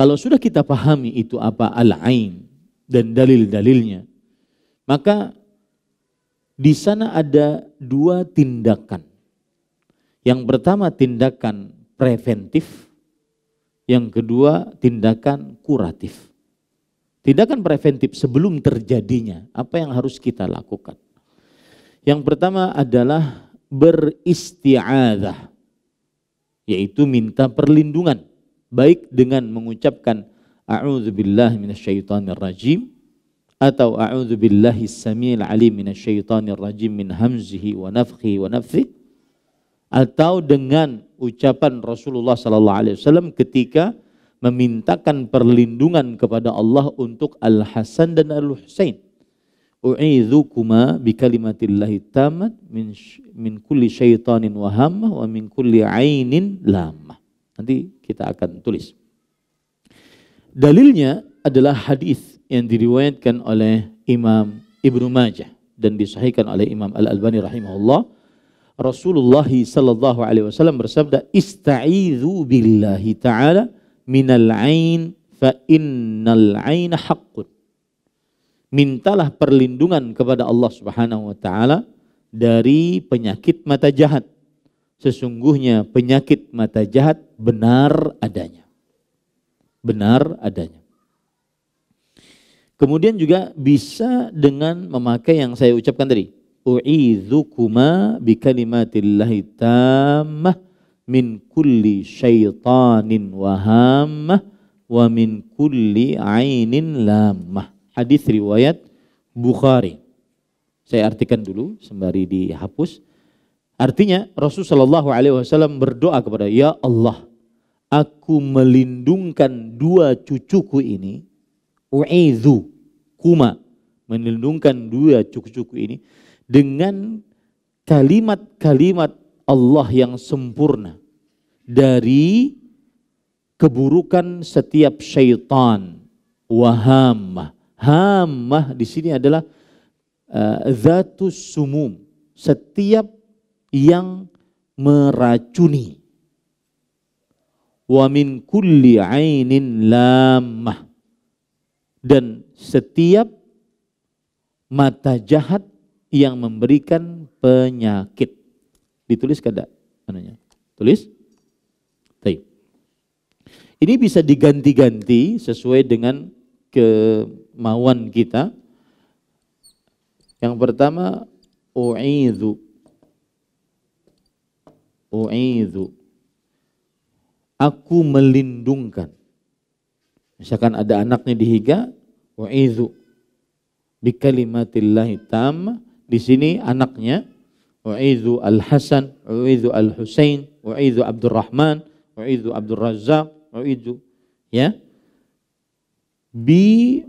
Kalau sudah kita pahami itu apa al-ain dan dalil-dalilnya, maka di sana ada dua tindakan. Yang pertama tindakan preventif, yang kedua tindakan kuratif. Tindakan preventif sebelum terjadinya, apa yang harus kita lakukan? Yang pertama adalah beristi'adzah, yaitu minta perlindungan, baik dengan mengucapkan a'udzubillahi minasyaitonirrajim atau a'udzubillahis samiil alim minasyaitonirrajim min hamzihi wa nafthihi wa nafthihi, atau dengan ucapan Rasulullah sallallahu alaihi wasallam ketika memintakan perlindungan kepada Allah untuk Al-Hasan dan Al-Husain. U'idzukuma bikalimatillahi tammat min kulli syaitanin wa hammah wa min kulli ainin lamah. Nanti kita akan tulis. Dalilnya adalah hadis yang diriwayatkan oleh Imam Ibnu Majah dan disahihkan oleh Imam Al-Albani rahimahullah. Rasulullah sallallahu alaihi wasallam bersabda, "Ista'idzu billahi ta'ala minal ain fa innal aina haqqun." Mintalah perlindungan kepada Allah Subhanahu wa taala dari penyakit mata jahat. Sesungguhnya penyakit mata jahat benar adanya. Benar adanya. Kemudian juga bisa dengan memakai yang saya ucapkan tadi. U'idzukuma bikalimatillahi tammah min kulli syaitanin wa hammah wa min kulli ainin lamah. Hadis riwayat Bukhari. Saya artikan dulu sembari dihapus. Artinya Rasulullah SAW berdoa kepada, ya Allah, aku melindungkan dua cucuku ini, u'idzu kuma, melindungkan dua cucuku ini dengan kalimat-kalimat Allah yang sempurna dari keburukan setiap syaitan, wahamah. Hammah di sini adalah zatus sumum, setiap yang meracuni. Wa min kulli ainin lamah, dan setiap mata jahat yang memberikan penyakit. Ditulis kada mananya? Tulis? Baik. Ini bisa diganti-ganti sesuai dengan kemauan kita. Yang pertama, u'idzu. Aku melindungkan. Misalkan ada anaknya dihiga, u'idzu bikalimatillahi tammah. Di sini anaknya, u'idzu Al-Hasan, u'idzu Al-Husain, u'idzu Abdurrahman, u'idzu Abdul Razzaq, u'idzu, ya. Bi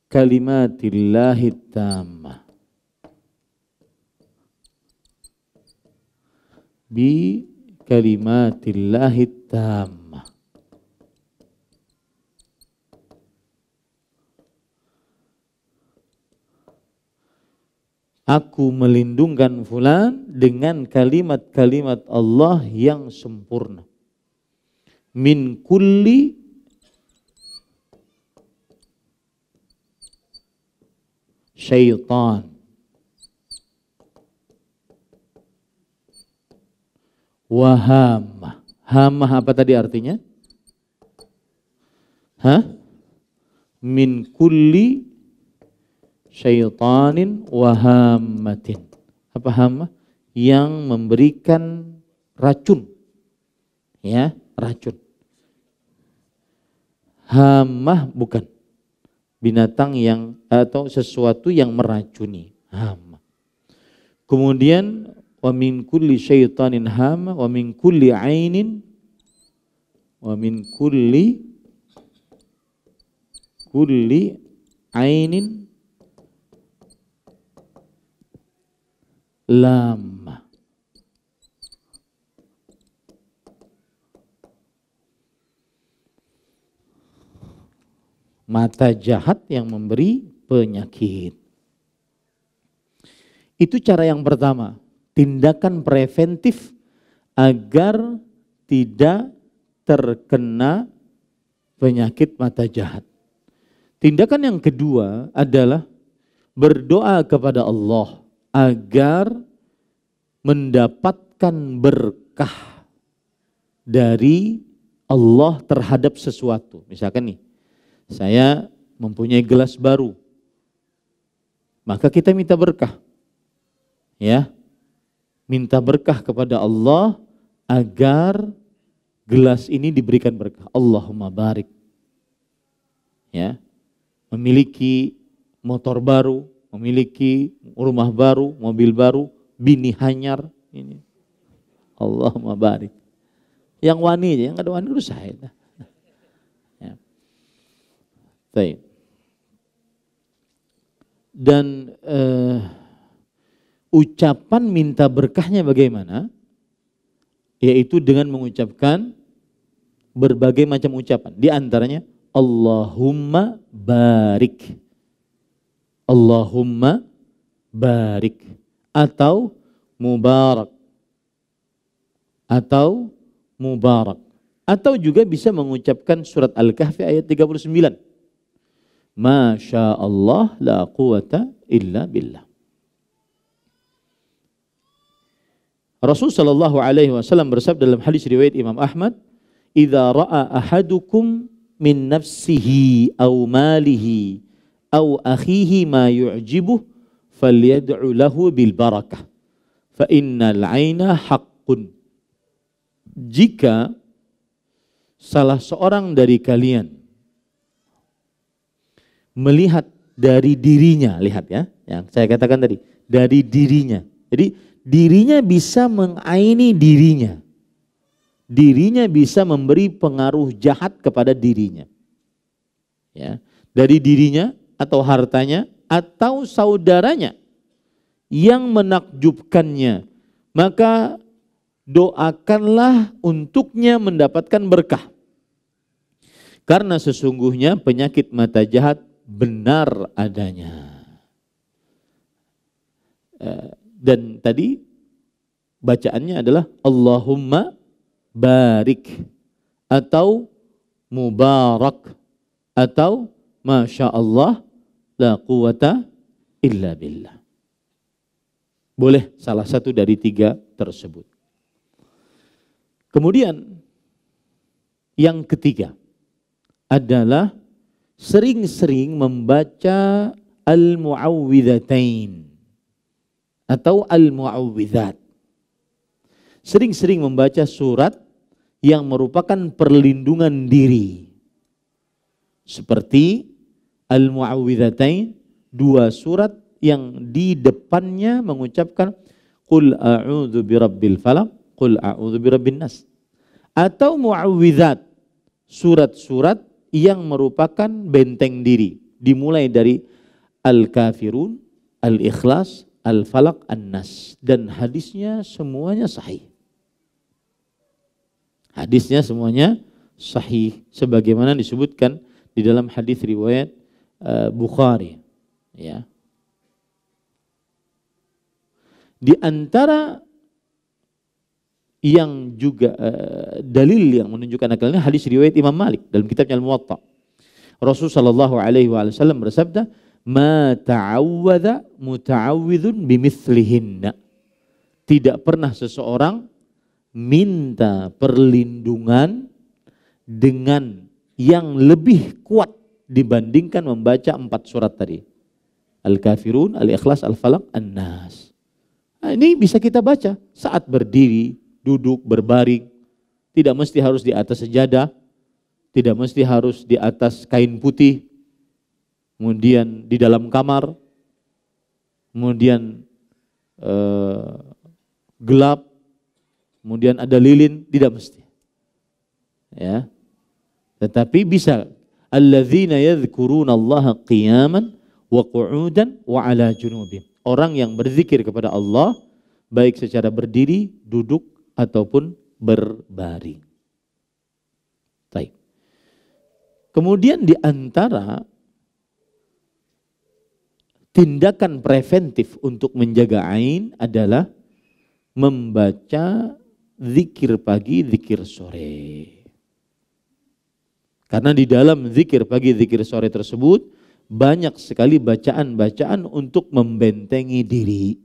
kalimatillahi tammah. Bi kalimatillahi tammah. Aku melindungkan fulan dengan kalimat-kalimat Allah yang sempurna. Min kulli syaitan. Wahamah. Hamah apa tadi artinya? Min kulli syaitanin wahammatin. Apa hamah? Yang memberikan racun. Ya, racun. Hamah bukan binatang yang atau sesuatu yang meracuni. Hamah. Kemudian wa min kulli syaitanin hama wa min kulli ainin wa min kulli ainin lama. Mata jahat yang memberi penyakit. Itu cara yang pertama, tindakan preventif agar tidak terkena penyakit mata jahat. Tindakan yang kedua adalah berdoa kepada Allah agar mendapatkan berkah dari Allah terhadap sesuatu. Misalkan nih, saya mempunyai gelas baru, maka kita minta berkah. Ya, minta berkah kepada Allah agar gelas ini diberikan berkah. Allahumma barik. Ya, memiliki motor baru, memiliki rumah baru, mobil baru, bini hanyar ini. Allahumma barik. Yang wani aja, yang ada wani udah saya. Ya. Baik. Dan ucapan minta berkahnya bagaimana? Yaitu dengan mengucapkan berbagai macam ucapan. Di antaranya Allahumma barik. Allahumma barik. Atau mubarak. Atau mubarak. Atau juga bisa mengucapkan surat Al-Kahfi ayat 39. Masya Allah la quwata illa billah. Rasul sallallahu alaihi wasallam bersabda dalam hadis riwayat Imam Ahmad, "Idza ra'a ahadukum min nafsihi aw malihi aw akhihi ma yu'jibuh falyad'u lahu bil barakah fa innal 'aina haqqun." Jika salah seorang dari kalian melihat dari dirinya, lihat ya, yang saya katakan tadi, dari dirinya. Jadi dirinya bisa mengaini dirinya. Dirinya bisa memberi pengaruh jahat kepada dirinya. Ya, dari dirinya atau hartanya atau saudaranya yang menakjubkannya, maka doakanlah untuknya mendapatkan berkah. Karena sesungguhnya penyakit mata jahat benar adanya. Dan tadi bacaannya adalah Allahumma barik atau mubarak atau masya Allah la quwata illa billah. Boleh salah satu dari tiga tersebut. Kemudian yang ketiga adalah sering-sering membaca al-mu'awwidhatain atau al-mu'awwidhat. Sering-sering membaca surat yang merupakan perlindungan diri. Seperti al-mu'awwidhatain, dua surat yang di depannya mengucapkan qul a'udzu birabbil falaq, qul a'udzu birabbin nas. Atau mu'awwidhat, surat-surat yang merupakan benteng diri. Dimulai dari Al-Kafirun, Al-Ikhlas, Al-Falaq, An-Nas. Dan hadisnya semuanya sahih. Hadisnya semuanya sahih. Sebagaimana disebutkan di dalam hadis riwayat Bukhari. Ya. Di antara yang juga dalil yang menunjukkan akalnya hadis riwayat Imam Malik dalam kitabnya Al-Muwatta. Rasulullah sallallahu alaihi wasallam bersabda, "Ma ta'awwadha muta'awwidhun bimithlihinna." Tidak pernah seseorang minta perlindungan dengan yang lebih kuat dibandingkan membaca 4 surat tadi. Al-Kafirun, Al-Ikhlas, Al-Falaq, An-Nas. Nah, ini bisa kita baca saat berdiri, duduk, berbaring. Tidak mesti harus di atas sejadah, tidak mesti harus di atas kain putih, kemudian di dalam kamar, kemudian gelap, kemudian ada lilin, tidak mesti. Ya. Tetapi bisa alladzina yadhkuruna Allaha qiyaman wa qu'udan wa 'ala junubihim. Orang yang berzikir kepada Allah baik secara berdiri, duduk ataupun berbaring. Baik. Kemudian di antara tindakan preventif untuk menjaga ain adalah membaca zikir pagi, zikir sore. Karena di dalam zikir pagi, zikir sore tersebut banyak sekali bacaan-bacaan untuk membentengi diri.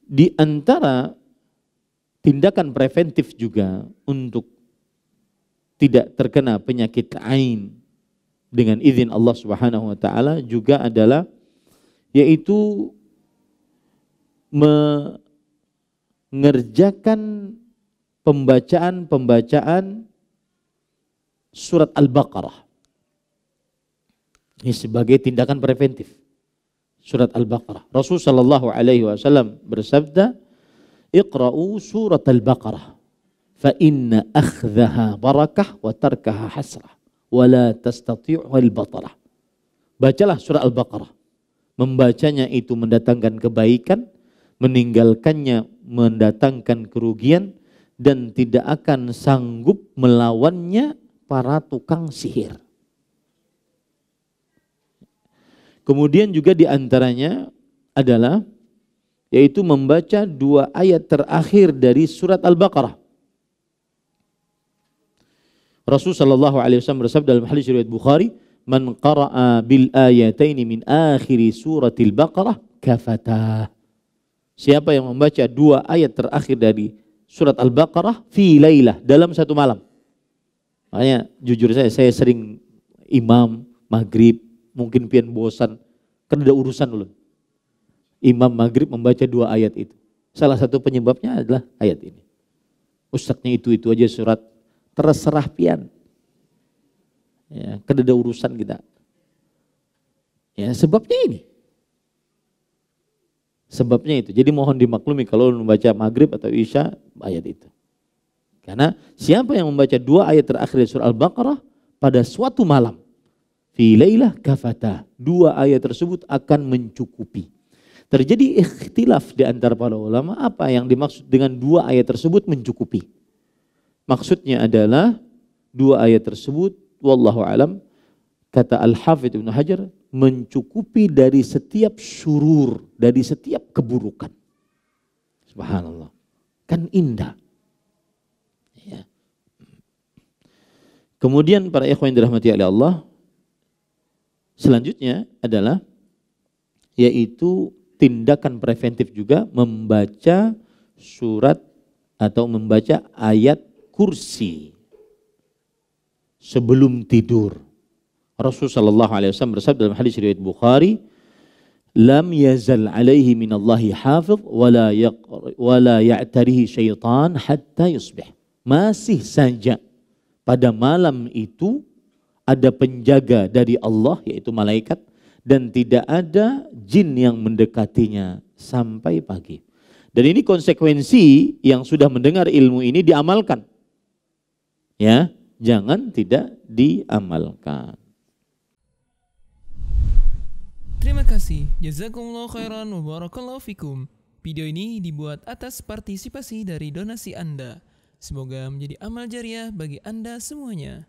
Di antara tindakan preventif juga untuk tidak terkena penyakit ain dengan izin Allah Subhanahu wa taala juga adalah yaitu mengerjakan pembacaan surat Al-Baqarah. Ini sebagai tindakan preventif. Surat Al-Baqarah. Rasul sallallahu alaihi wasallam bersabda, "Iqra'u surat Al-Baqarah, fa inna akhdhaha barakah wa tarkaha hasrah, wa la tastati'u al-batalah." Bacalah surat Al-Baqarah. Membacanya itu mendatangkan kebaikan, meninggalkannya mendatangkan kerugian, dan tidak akan sanggup melawannya para tukang sihir. Kemudian juga diantaranya adalah yaitu membaca 2 ayat terakhir dari surat Al-Baqarah. Rasul sallallahu alaihi wasallam bersabda dalam hadis riwayat Bukhari, "Man qara'a bil ayataini min akhir suratil Baqarah kafatah." Siapa yang membaca 2 ayat terakhir dari surat Al-Baqarah fi lailah, dalam satu malam. Makanya jujur saya sering imam maghrib, mungkin pian bosan, kan ada urusan dulu. Imam maghrib membaca 2 ayat itu. Salah satu penyebabnya adalah ayat ini. Ustadznya itu aja surat, terserah pian. Ya, kan ada urusan kita. Ya, sebabnya ini. Sebabnya itu. Jadi mohon dimaklumi kalau membaca maghrib atau isya ayat itu. Karena siapa yang membaca 2 ayat terakhir dari surah Al-Baqarah pada suatu malam, fi lailah kafata, 2 ayat tersebut akan mencukupi. Terjadi ikhtilaf di antara para ulama apa yang dimaksud dengan 2 ayat tersebut mencukupi. Maksudnya adalah 2 ayat tersebut, wallahu alam, kata Al-Hafidz Ibnu Hajar, mencukupi dari setiap syurur, dari setiap keburukan. Subhanallah. Kan indah. Ya. Kemudian para ikhwan yang dirahmati oleh Allah, selanjutnya adalah yaitu tindakan preventif juga membaca surat atau membaca ayat kursi sebelum tidur. Rasulullah sallallahu alaihi wasallam bersabda dalam hadis riwayat Bukhari, "Lam yazal alaihi minallahi hafiz wala ya'tarihi syaitan hatta yusbih." Masih saja pada malam itu ada penjaga dari Allah yaitu malaikat dan tidak ada jin yang mendekatinya sampai pagi. Dan ini konsekuensi yang sudah mendengar ilmu ini diamalkan. Ya, jangan tidak diamalkan. Terima kasih. Jazakumullah khairan wa barakallahu fikum. Video ini dibuat atas partisipasi dari donasi Anda. Semoga menjadi amal jariah bagi Anda semuanya.